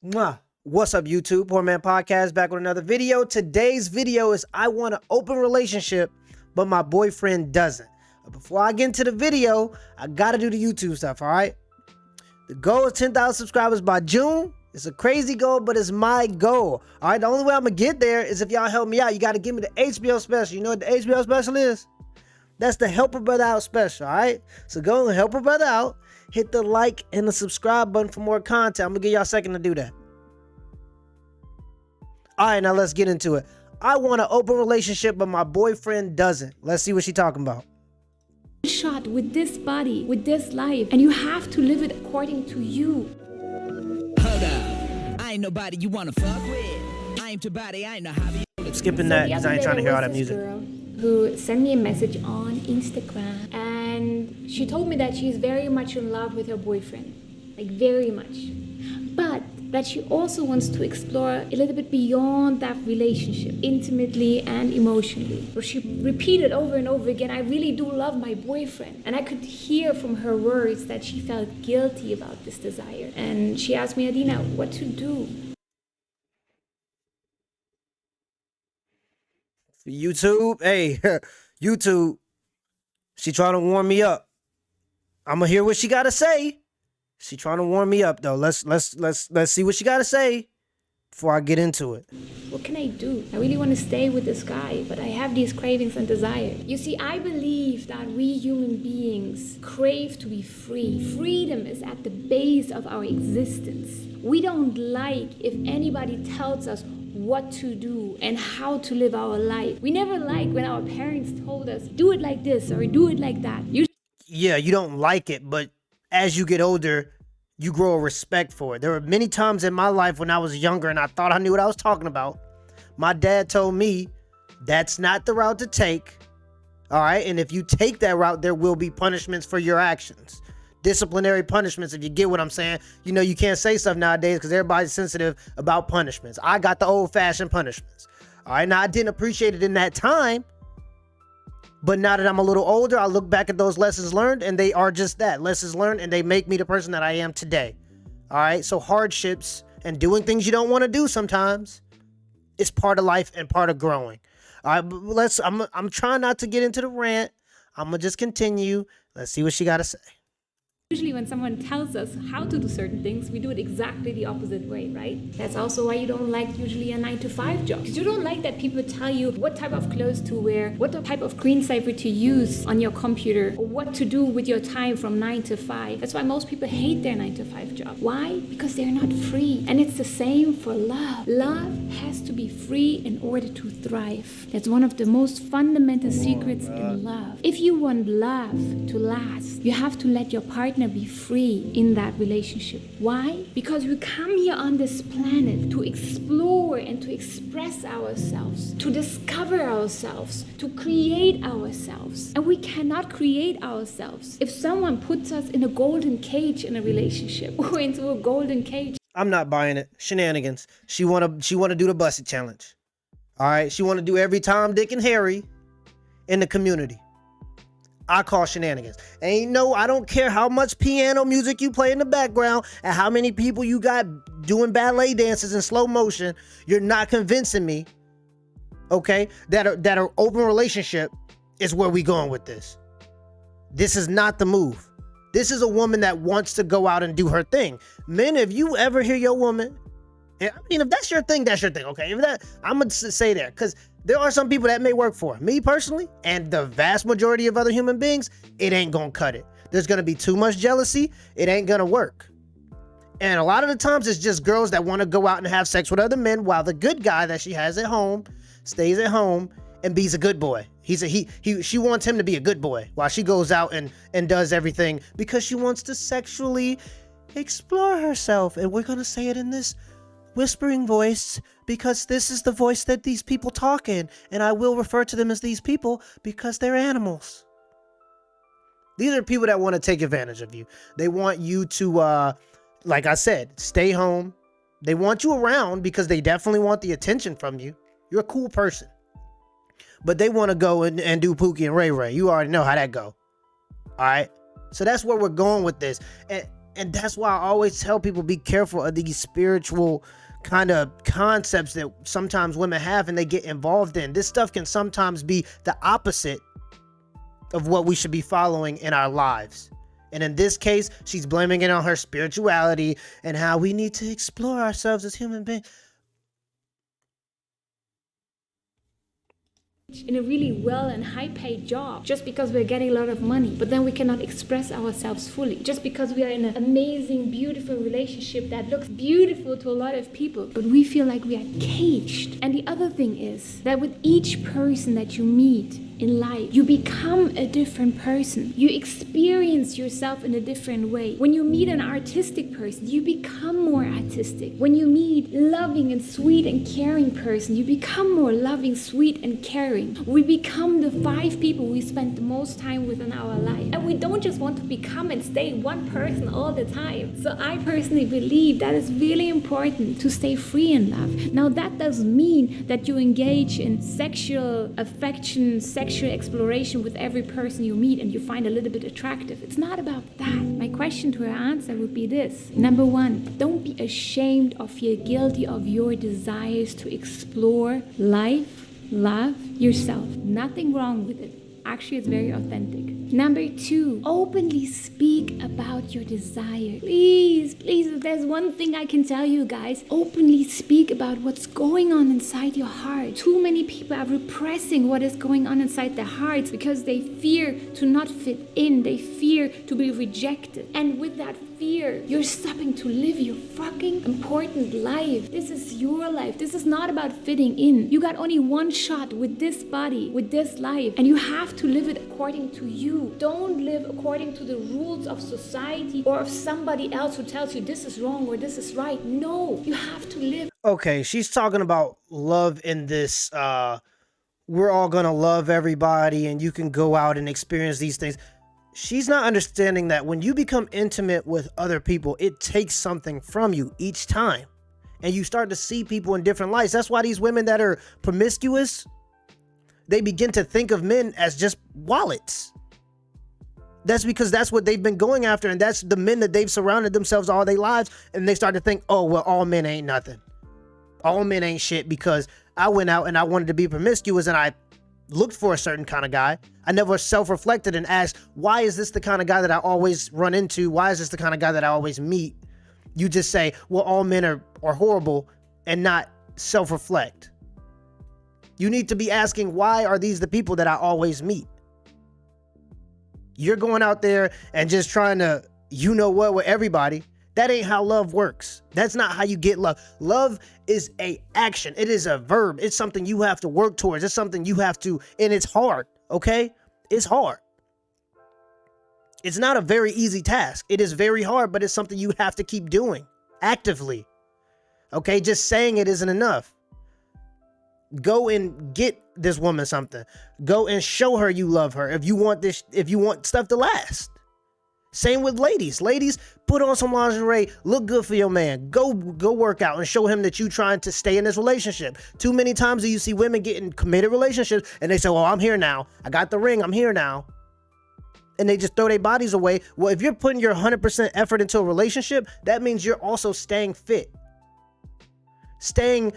Mwah. What's up, YouTube? Poor.Mans.Podcast back with another video. Today's video is I want an open relationship, but my boyfriend doesn't. But before I get into the video, I gotta do the YouTube stuff, all right? The goal is 10,000 subscribers by June. It's a crazy goal, but it's my goal. All right, the only way I'm gonna get there is if y'all help me out. You gotta give me the HBO special. You know what the HBO special is? That's the Help a Brother Out special, all right? So go and help a brother out. Hit the like and the subscribe button for more content. I'm gonna give y'all a second to do that. All right, now let's get into it. I want an open relationship, but my boyfriend doesn't. Let's see what she's talking about. Shot with this body, with this life, and you have to live it according to you. Hold up, I ain't nobody you wanna fuck with. I ain't your body, I ain't no hobby. I'm skipping that because I ain't trying to hear all that music. Girl who sent me a message on Instagram, and she told me that she's very much in love with her boyfriend, like very much, but that she also wants to explore a little bit beyond that relationship, intimately and emotionally. So she repeated over and over again, I really do love my boyfriend. And I could hear from her words that she felt guilty about this desire. And she asked me, Adina, what to do? YouTube, hey, YouTube, she trying to warm me up. I'm gonna hear what she gotta say. She trying to warm me up though. Let's see what she gotta say before I get into it. What can I do? I really want to stay with this guy, but I have these cravings and desires. You see, I believe that we human beings crave to be free. Freedom is at the base of our existence. We don't like if anybody tells us what to do and how to live our life. We never like when our parents told us, do it like this or do it like that. Yeah, you don't like it, but as you get older, you grow a respect for it. There were many times in my life when I was younger and I thought I knew what I was talking about. My dad told me that's not the route to take. All right. And if you take that route, there will be punishments for your actions. Disciplinary punishments, if you get what I'm saying. You know, you can't say stuff nowadays because everybody's sensitive about punishments. I got the old-fashioned punishments. All right. Now, I didn't appreciate it in that time. But now that I'm a little older, I look back at those lessons learned and they are just that, lessons learned, and they make me the person that I am today. All right. So hardships and doing things you don't want to do sometimes is part of life and part of growing. All right. But I'm trying not to get into the rant. I'm going to just continue. Let's see what she got to say. Usually when someone tells us how to do certain things, we do it exactly the opposite way, right? That's also why you don't like usually a 9-to-5 job. Because you don't like that people tell you what type of clothes to wear, what type of screensaver to use on your computer, or what to do with your time from 9 to 5. That's why most people hate their 9-to-5 job. Why? Because they're not free. And it's the same for love. Love has to be free in order to thrive. That's one of the most fundamental secrets in love. If you want love to last, you have to let your partner be free in that relationship. Why? Because we come here on this planet to explore and to express ourselves, to discover ourselves, to create ourselves. And we cannot create ourselves if someone puts us in a golden cage in a relationship or into a golden cage. I'm not buying it. Shenanigans. She wanna do the Buss It challenge. All right. She wanna do every Tom, Dick, and Harry in the community. I call shenanigans. I don't care how much piano music you play in the background and how many people you got doing ballet dances in slow motion. You're not convincing me, okay, that an open relationship is where we going with this. This is not the move. This is a woman that wants to go out and do her thing. Men, if you ever hear your woman, I mean, if that's your thing, that's your thing, okay? I'm going to say that because there are some people that may work for me personally, and the vast majority of other human beings, it ain't going to cut it. There's going to be too much jealousy. It ain't going to work. And a lot of the times it's just girls that want to go out and have sex with other men while the good guy that she has at home stays at home and be's a good boy. She wants him to be a good boy while she goes out and does everything because she wants to sexually explore herself. And we're going to say it in this whispering voice because this is the voice that these people talk in, and I will refer to them as these people because they're animals. These are people that want to take advantage of you. They want you to, like I said, stay home. They want you around because they definitely want the attention from you. You're a cool person. But they want to go and do Pookie and Ray Ray. You already know how that go. All right? So that's where we're going with this. And And that's why I always tell people, be careful of these spiritual kind of concepts that sometimes women have and they get involved in. This stuff can sometimes be the opposite of what we should be following in our lives. And in this case, she's blaming it on her spirituality and how we need to explore ourselves as human beings. In a really well and high paid job just because we're getting a lot of money, but then we cannot express ourselves fully just because we are in an amazing, beautiful relationship that looks beautiful to a lot of people, but we feel like we are caged. And the other thing is that with each person that you meet in life, you become a different person. You experience yourself in a different way. When you meet an artistic person, you become more artistic. When you meet a loving and sweet and caring person, you become more loving, sweet and caring. We become the 5 people we spend the most time with in our life. And we don't just want to become and stay one person all the time. So I personally believe that it's really important to stay free in love. Now that doesn't mean that you engage in sexual affection, sexual exploration with every person you meet and you find a little bit attractive. It's not about that. My question to her answer would be this. Number 1, don't be ashamed or feel guilty of your desires to explore life, love, yourself. Nothing wrong with it. Actually, it's very authentic. Number 2, openly speak about your desire. Please, if there's one thing I can tell you guys, openly speak about what's going on inside your heart. Too many people are repressing what is going on inside their hearts because they fear to not fit in. They fear to be rejected. And with that fear, you're stopping to live your fucking important life. This is your life. This is not about fitting in. You got only one shot with this body, with this life, and you have to live it according to you. Don't live according to the rules of society or of somebody else who tells you this is wrong or this is right. No, you have to live. Okay, she's talking about love in this, we're all gonna love everybody and you can go out and experience these things. She's not understanding that when you become intimate with other people, it takes something from you each time. And you start to see people in different lights. That's why these women that are promiscuous, they begin to think of men as just wallets. That's because that's what they've been going after, and that's the men that they've surrounded themselves all their lives, and they start to think, oh, well, all men ain't nothing. All men ain't shit because I went out and I wanted to be promiscuous and I looked for a certain kind of guy. I never self-reflected and asked, why is this the kind of guy that I always run into? Why is this the kind of guy that I always meet? You just say, well, all men are horrible and not self-reflect. You need to be asking, why are these the people that I always meet? You're going out there and just trying to, you know what, with everybody. That ain't how love works. That's not how you get love. Love is a action. It is a verb. It's something you have to work towards. It's something you have to, and it's hard, okay? It's hard. It's not a very easy task. It is very hard, but it's something you have to keep doing actively. Okay, just saying it isn't enough. Go and get this woman something. Go and show her you love her. If you want this, if you want stuff to last. Same with ladies. Ladies, put on some lingerie, look good for your man. Go work out and show him that you trying to stay in this relationship. Too many times do you see women get in committed relationships and they say, well, I'm here now. I got the ring. I'm here now. And they just throw their bodies away. Well, if you're putting your 100% effort into a relationship, that means you're also staying fit. Staying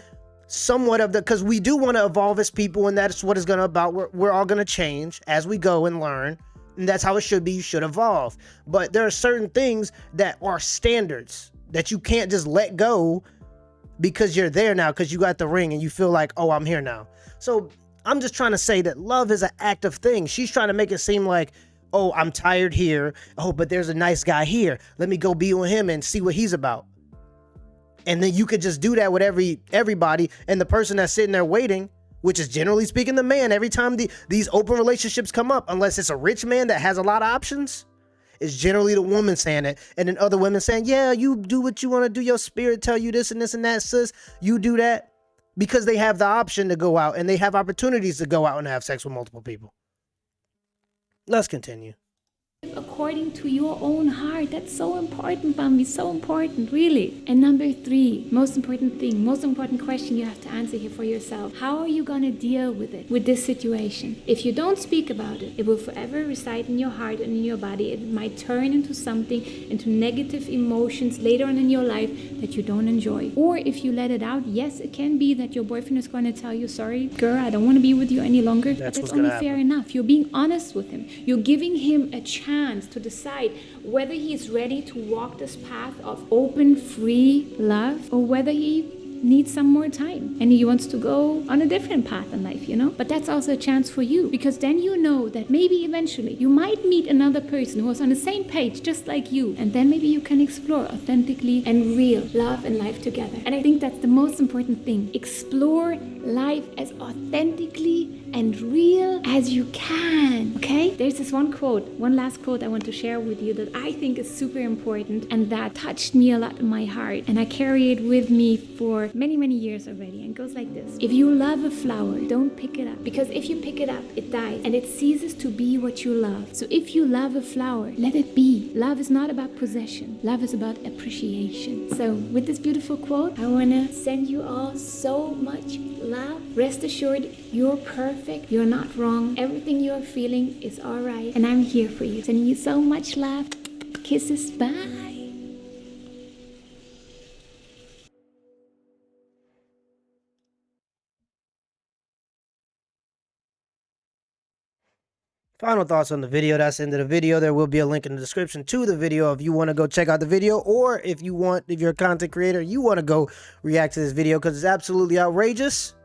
somewhat of the, because we do want to evolve as people, and that's what it's going to about. We're all going to change as we go and learn. And that's how it should be. You should evolve. But there are certain things that are standards that you can't just let go because you're there now, because you got the ring and you feel like, oh, I'm here now. So I'm just trying to say that love is an active thing. She's trying to make it seem like, oh, I'm tired here. Oh, but there's a nice guy here. Let me go be with him and see what he's about. And then you could just do that with everybody. And the person that's sitting there waiting, which is generally speaking the man, every time these open relationships come up, unless it's a rich man that has a lot of options, it's generally the woman saying it. And then other women saying, yeah, you do what you want to do. Your spirit tell you this and this and that, sis. You do that because they have the option to go out and they have opportunities to go out and have sex with multiple people. Let's continue. according to your own heart. That's so important, Bambi, so important, really. And number 3, most important thing, most important question you have to answer here for yourself. How are you gonna deal with it, with this situation? If you don't speak about it, it will forever reside in your heart and in your body. It might turn into something, into negative emotions later on in your life that you don't enjoy. Or if you let it out, yes, it can be that your boyfriend is gonna tell you, sorry, girl, I don't wanna be with you any longer. But that's only fair enough. You're being honest with him. You're giving him a chance to decide whether he's ready to walk this path of open, free love, or whether he needs some more time and he wants to go on a different path in life, But that's also a chance for you, because then you know that maybe eventually you might meet another person who is on the same page just like you, and then maybe you can explore authentically and real love and life together. And I think that's the most important thing. Explore life as authentically and real as you can, okay? There's this one last quote I want to share with you that I think is super important and that touched me a lot in my heart, and I carry it with me for many, many years already, and it goes like this. If you love a flower, don't pick it up, because if you pick it up, it dies and it ceases to be what you love. So if you love a flower, let it be. Love is not about possession. Love is about appreciation. So with this beautiful quote, I want to send you all so much love. Rest assured, you're perfect. You're not wrong. Everything you're feeling is all right. And I'm here for you. Sending you so much love. Kisses. Bye. Final thoughts on the video. That's the end of the video. There will be a link in the description to the video if you want to go check out the video, or if you're a content creator, you want to go react to this video because it's absolutely outrageous.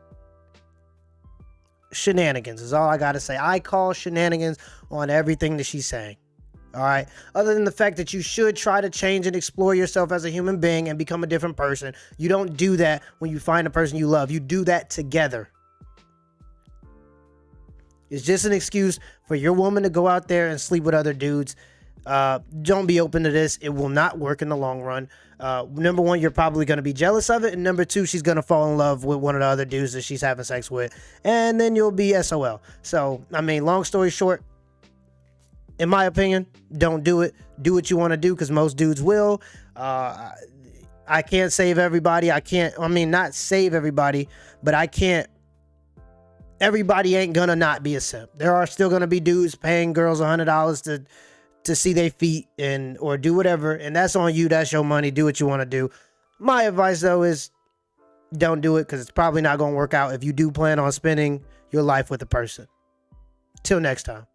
Shenanigans is all I gotta say. I call shenanigans on everything that she's saying. All right. Other than the fact that you should try to change and explore yourself as a human being and become a different person. You don't do that when you find a person you love. You do that together. It's just an excuse for your woman to go out there and sleep with other dudes. Don't be open to this. It will not work in the long run. Number one, you're probably going to be jealous of it. And number two, she's going to fall in love with one of the other dudes that she's having sex with. And then you'll be SOL. So, I mean, long story short, in my opinion, don't do it. Do what you want to do, because most dudes will. I can't save everybody. Not save everybody, but I can't. Everybody ain't gonna not be a simp. There are still gonna be dudes paying girls $100 to see their feet or do whatever, and that's on you. That's your money. Do what you want to do. My advice though is don't do it, because it's probably not gonna work out if you do plan on spending your life with a person. Till next time.